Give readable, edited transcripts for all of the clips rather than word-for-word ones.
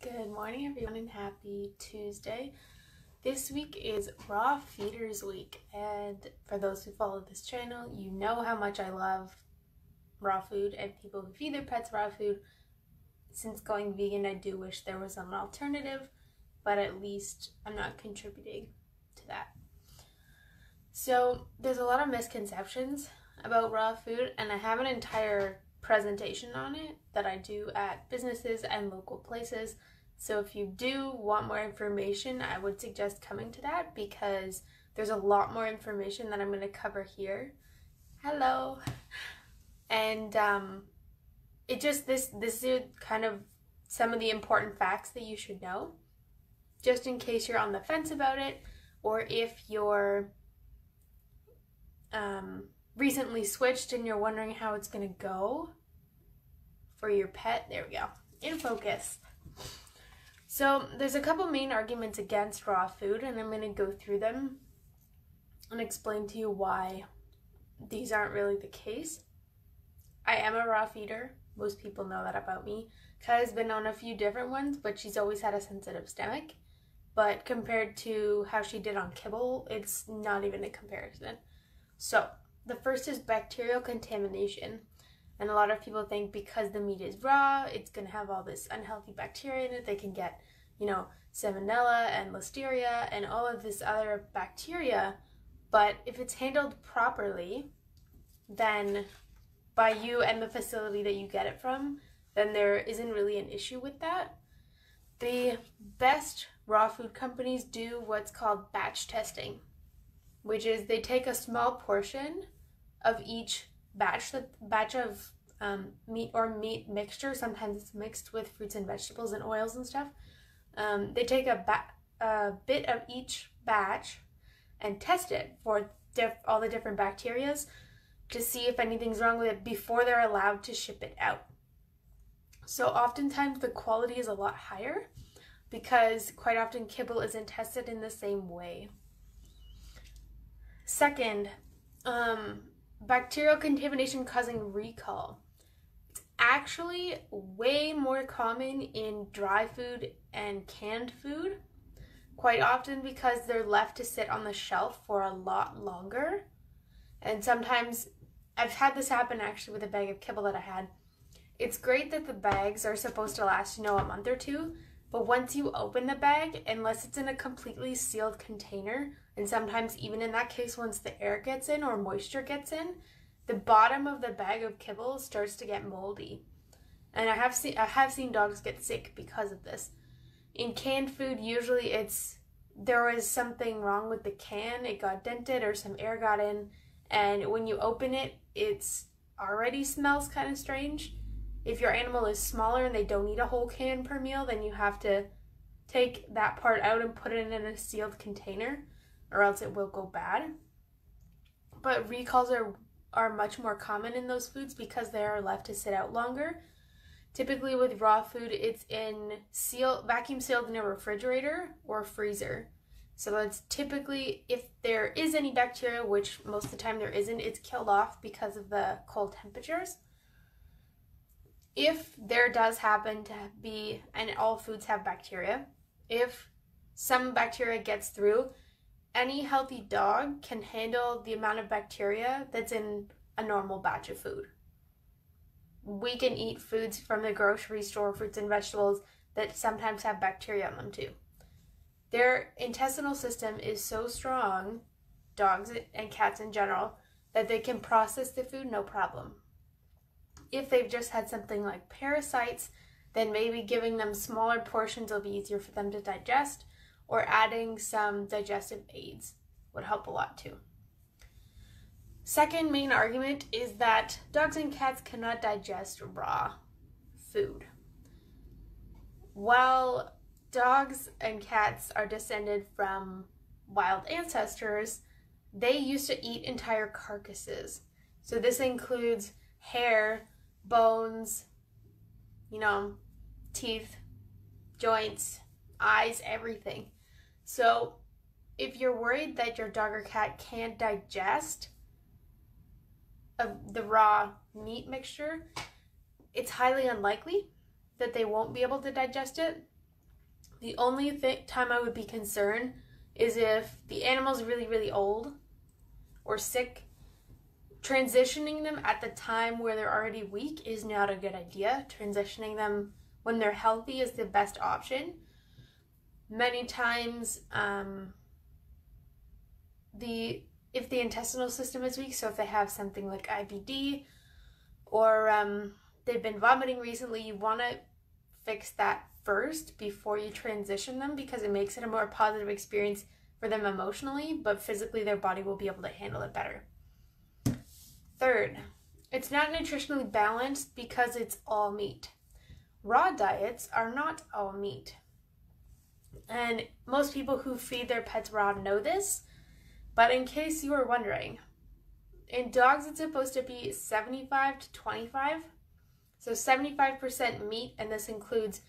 Good morning, everyone, and happy Tuesday. This week is Raw Feeders Week, and for those who follow this channel, you know how much I love raw food and people who feed their pets raw food. Since going vegan, I do wish there was an alternative, but at least I'm not contributing to that. So there's a lot of misconceptions about raw food, and I have an entire presentation on it that I do at businesses and local places. So if you do want more information, I would suggest coming to that because there's a lot more information that I'm going to cover here. Hello. And this is kind of some of the important facts that you should know, just in case you're on the fence about it, or if you're recently switched and you're wondering how it's going to go for your pet. There we go. In focus. So there's a couple main arguments against raw food, and I'm going to go through them and explain to you why these aren't really the case. I am a raw feeder. Most people know that about me. Kaya's been on a few different ones, but she's always had a sensitive stomach. But compared to how she did on kibble, it's not even a comparison. So the first is bacterial contamination. And a lot of people think because the meat is raw, it's going to have all this unhealthy bacteria in it. They can get, salmonella and listeria and all of this other bacteria. But if it's handled properly, then by you and the facility that you get it from, then there isn't really an issue with that. The best raw food companies do what's called batch testing, which is they take a small portion of each batch of meat or meat mixture. Sometimes it's mixed with fruits and vegetables and oils and stuff. They take a bit of each batch and test it for all the different bacterias to see if anything's wrong with it before they're allowed to ship it out. So oftentimes the quality is a lot higher because quite often kibble isn't tested in the same way. Second, bacterial contamination causing recall. It's actually way more common in dry food and canned food, quite often because they're left to sit on the shelf for a lot longer. And sometimes, I've had this happen actually with a bag of kibble that I had. It's great that the bags are supposed to last, a month or two, but once you open the bag, unless it's in a completely sealed container, and sometimes even in that case, once the air gets in or moisture gets in, the bottom of the bag of kibble starts to get moldy. And I have seen dogs get sick because of this. In canned food, usually there was something wrong with the can. It got dented or some air got in, and when you open it, it's already smells kind of strange. If your animal is smaller and they don't eat a whole can per meal, then you have to take that part out and put it in a sealed container, or else it will go bad. But recalls are much more common in those foods because they are left to sit out longer. Typically with raw food, it's vacuum sealed in a refrigerator or freezer. So that's typically, if there is any bacteria, which most of the time there isn't, it's killed off because of the cold temperatures. If there does happen to be, and all foods have bacteria, if some bacteria gets through, any healthy dog can handle the amount of bacteria that's in a normal batch of food. We can eat foods from the grocery store, fruits and vegetables, that sometimes have bacteria on them too. Their intestinal system is so strong, dogs and cats in general, that they can process the food no problem. If they've just had something like parasites, then maybe giving them smaller portions will be easier for them to digest, or adding some digestive aids would help a lot too. Second main argument is that dogs and cats cannot digest raw food. While dogs and cats are descended from wild ancestors, they used to eat entire carcasses. So this includes hair, bones, teeth, joints, eyes, everything. So if you're worried that your dog or cat can't digest the raw meat mixture, it's highly unlikely that they won't be able to digest it. The only time I would be concerned is if the animal's really, really old or sick. Transitioning them at the time where they're already weak is not a good idea. Transitioning them when they're healthy is the best option. Many times, if the intestinal system is weak, so if they have something like IBD or they've been vomiting recently, you want to fix that first before you transition them, because it makes it a more positive experience for them emotionally, but physically their body will be able to handle it better. Third, it's not nutritionally balanced because it's all meat. Raw diets are not all meat. And most people who feed their pets raw know this, but in case you were wondering, in dogs it's supposed to be 75 to 25. So 75% meat, and this includes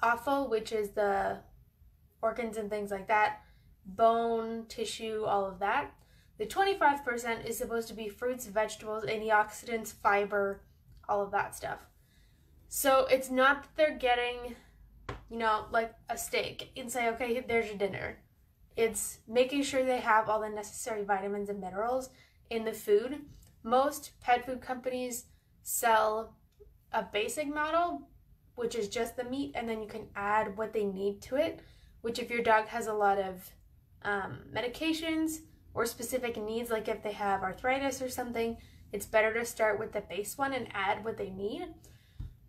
offal, which is the organs and things like that, bone, tissue, all of that. The 25% is supposed to be fruits, vegetables, antioxidants, fiber, all of that stuff. So it's not that they're getting, like a steak and say, okay, there's your dinner. It's making sure they have all the necessary vitamins and minerals in the food. Most pet food companies sell a basic model, which is just the meat, and then you can add what they need to it, which if your dog has a lot of medications or specific needs, like if they have arthritis or something, it's better to start with the base one and add what they need.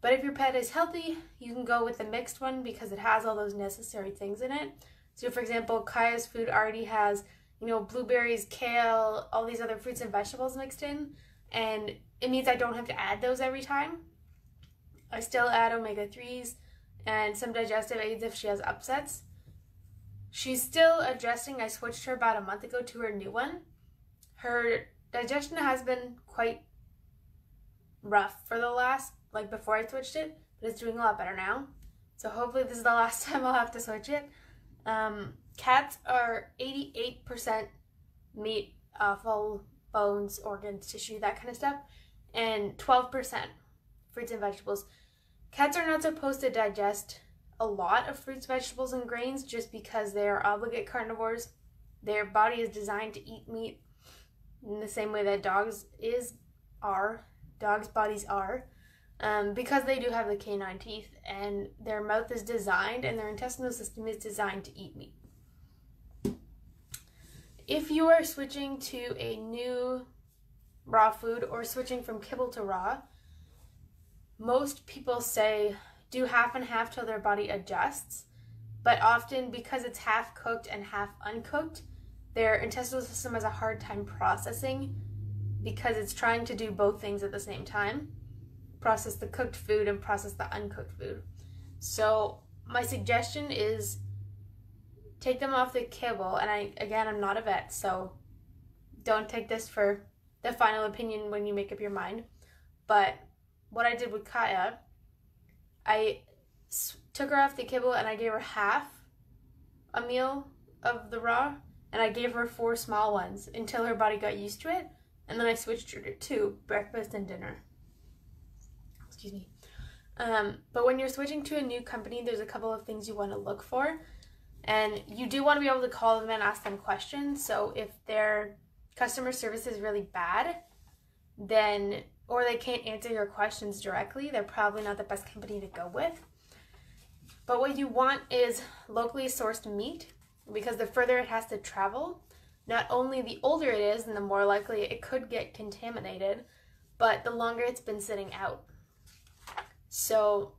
But if your pet is healthy, you can go with the mixed one because it has all those necessary things in it. So for example, Kaya's food already has, blueberries, kale, all these other fruits and vegetables mixed in, and it means I don't have to add those every time. I still add omega-3s and some digestive aids if she has upsets. She's still adjusting. I switched her about a month ago to her new one. Her digestion has been quite rough for the last, before I switched it, but it's doing a lot better now. So hopefully this is the last time I'll have to switch it. Cats are 88% meat, offal, bones, organs, tissue, that kind of stuff, and 12% fruits and vegetables. Cats are not supposed to digest a lot of fruits, vegetables, and grains just because they are obligate carnivores. Their body is designed to eat meat in the same way that dogs' bodies are, because they do have the canine teeth and their mouth is designed and their intestinal system is designed to eat meat. If you are switching to a new raw food or switching from kibble to raw, most people say do half and half till their body adjusts, but often because it's half cooked and half uncooked, their intestinal system has a hard time processing because it's trying to do both things at the same time, process the cooked food and process the uncooked food. So my suggestion is take them off the kibble, and I'm not a vet, so don't take this for the final opinion when you make up your mind, but what I did with Kaya, I took her off the kibble and I gave her half a meal of the raw, and I gave her 4 small ones until her body got used to it, and then I switched her to 2, breakfast and dinner. Excuse me. But when you're switching to a new company, there's a couple of things you want to look for, and you do want to be able to call them and ask them questions. So if their customer service is really bad, or they can't answer your questions directly, they're probably not the best company to go with. But what you want is locally sourced meat, because the further it has to travel, not only the older it is and the more likely it could get contaminated, but the longer it's been sitting out. So,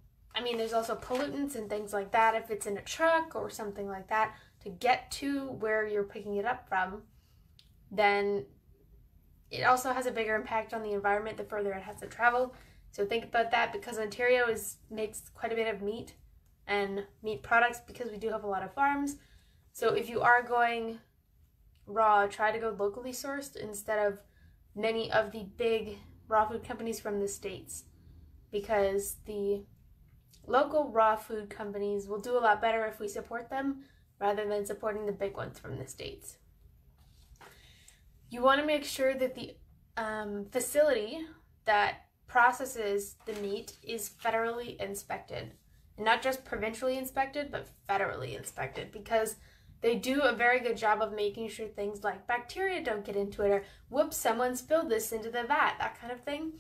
there's also pollutants and things like that if it's in a truck or something like that to get to where you're picking it up from, then it also has a bigger impact on the environment the further it has to travel. So think about that, because Ontario makes quite a bit of meat and meat products because we do have a lot of farms. So if you are going raw, try to go locally sourced instead of many of the big raw food companies from the States, because the local raw food companies will do a lot better if we support them rather than supporting the big ones from the States. You want to make sure that the facility that processes the meat is federally inspected. and not just provincially inspected, but federally inspected, because they do a very good job of making sure things like bacteria don't get into it, or whoops, someone spilled this into the vat, that kind of thing.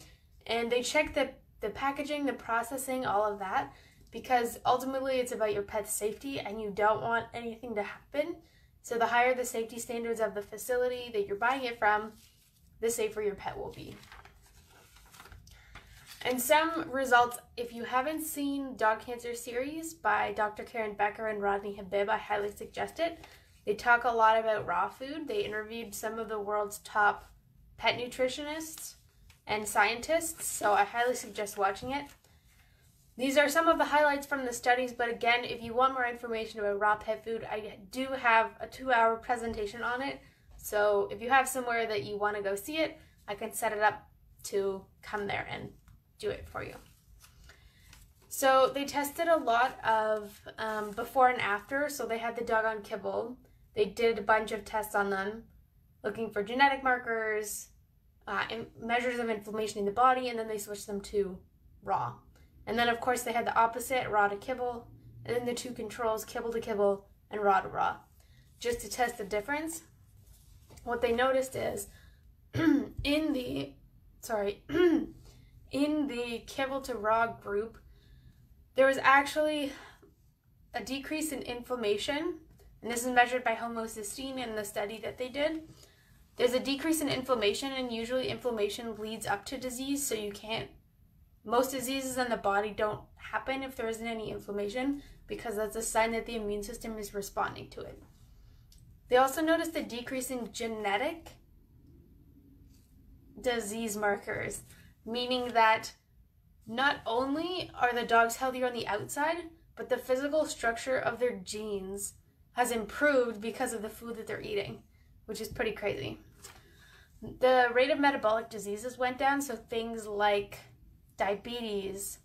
And they check the packaging, the processing, all of that, because ultimately it's about your pet's safety and you don't want anything to happen. So the higher the safety standards of the facility that you're buying it from, the safer your pet will be. And some results, if you haven't seen Dog Cancer Series by Dr. Karen Becker and Rodney Habib, I highly suggest it. They talk a lot about raw food. They interviewed some of the world's top pet nutritionists and scientists, so I highly suggest watching it. These are some of the highlights from the studies, but again, if you want more information about raw pet food, I do have a 2-hour presentation on it. So if you have somewhere that you want to go see it, I can set it up to come there and do it for you. So they tested a lot of before and after. So they had the dog on kibble. They did a bunch of tests on them, looking for genetic markers, measures of inflammation in the body, and then they switched them to raw. And then, of course, they had the opposite, raw to kibble, and then the two controls, kibble to kibble and raw to raw, just to test the difference. What they noticed is in the kibble to raw group, there was actually a decrease in inflammation, and this is measured by homocysteine in the study that they did. There's a decrease in inflammation, and usually inflammation leads up to disease, so most diseases in the body don't happen if there isn't any inflammation, because that's a sign that the immune system is responding to it. They also noticed a decrease in genetic disease markers, meaning that not only are the dogs healthier on the outside, but the physical structure of their genes has improved because of the food that they're eating, which is pretty crazy. The rate of metabolic diseases went down, so things like diabetes,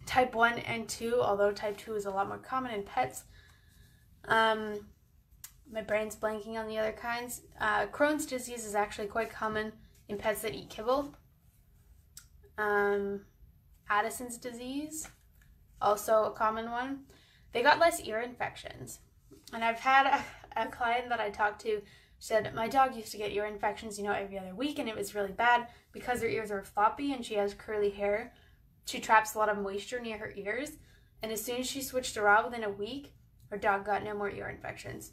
type 1 and 2, although type 2 is a lot more common in pets. My brain's blanking on the other kinds. Crohn's disease is actually quite common in pets that eat kibble. Addison's disease, also a common one. They got less ear infections. And I've had a client that I talked to said, my dog used to get ear infections, every other week, and it was really bad because her ears are floppy and she has curly hair. She traps a lot of moisture near her ears, and as soon as she switched to raw, within a week, her dog got no more ear infections.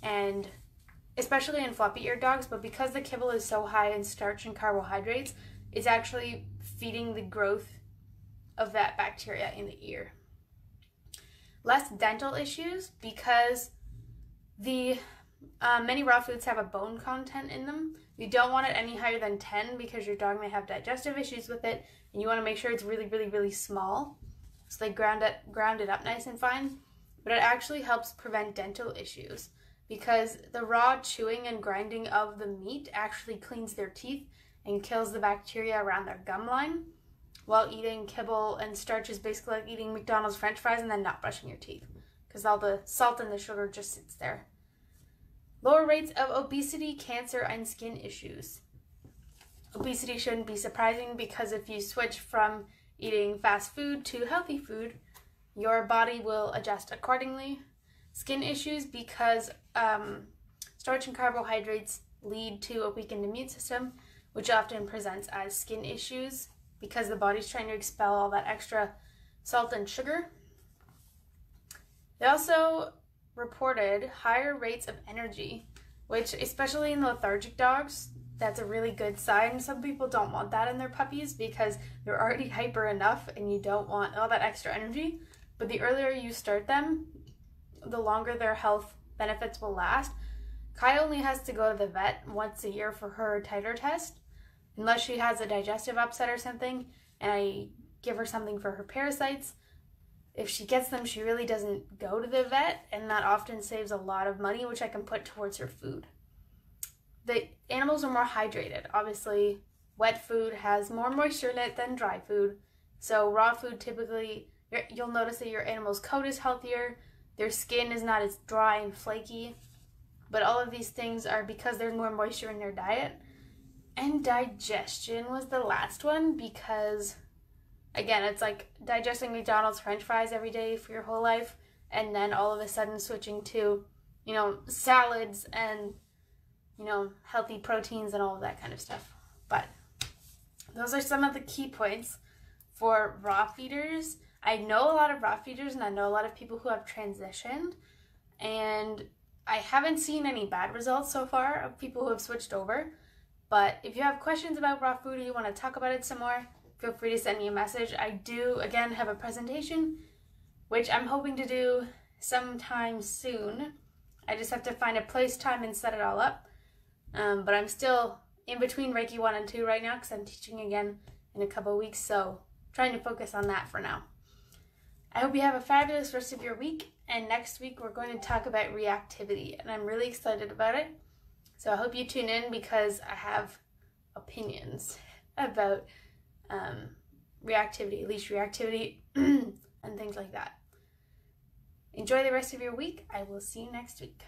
And especially in floppy ear dogs, but because the kibble is so high in starch and carbohydrates, it's actually feeding the growth of that bacteria in the ear. Less dental issues, because the many raw foods have a bone content in them. You don't want it any higher than 10 because your dog may have digestive issues with it, and you want to make sure it's really, really, really small. So they ground it up nice and fine. But it actually helps prevent dental issues, because the raw chewing and grinding of the meat actually cleans their teeth and kills the bacteria around their gum line, while eating kibble and starch is basically like eating McDonald's French fries and then not brushing your teeth, because all the salt and the sugar just sits there. Lower rates of obesity, cancer, and skin issues. Obesity shouldn't be surprising, because if you switch from eating fast food to healthy food, your body will adjust accordingly. Skin issues, because starch and carbohydrates lead to a weakened immune system, which often presents as skin issues because the body's trying to expel all that extra salt and sugar. They also reported higher rates of energy, which, especially in lethargic dogs, that's a really good sign. Some people don't want that in their puppies because they're already hyper enough and you don't want all that extra energy. But the earlier you start them, the longer their health benefits will last. Kai only has to go to the vet once a year for her titer test, unless she has a digestive upset or something, and I give her something for her parasites. If she gets them, she really doesn't go to the vet, and that often saves a lot of money, which I can put towards her food. The animals are more hydrated. Obviously, wet food has more moisture in it than dry food. So raw food, typically, you'll notice that your animal's coat is healthier, their skin is not as dry and flaky, but all of these things are because there's more moisture in their diet. And digestion was the last one, because again, it's like digesting McDonald's French fries every day for your whole life, and then all of a sudden switching to, salads and, healthy proteins and all of that kind of stuff. But those are some of the key points for raw feeders. I know a lot of raw feeders, and I know a lot of people who have transitioned, and I haven't seen any bad results so far of people who have switched over. But if you have questions about raw food or you want to talk about it some more, feel free to send me a message. I do, again, have a presentation, which I'm hoping to do sometime soon. I just have to find a place, time, and set it all up. But I'm still in between Reiki 1 and 2 right now because I'm teaching again in a couple of weeks, so trying to focus on that for now. I hope you have a fabulous rest of your week, and next week we're going to talk about reactivity, and I'm really excited about it. So I hope you tune in because I have opinions about reactivity, leash reactivity, and things like that. Enjoy the rest of your week. I will see you next week.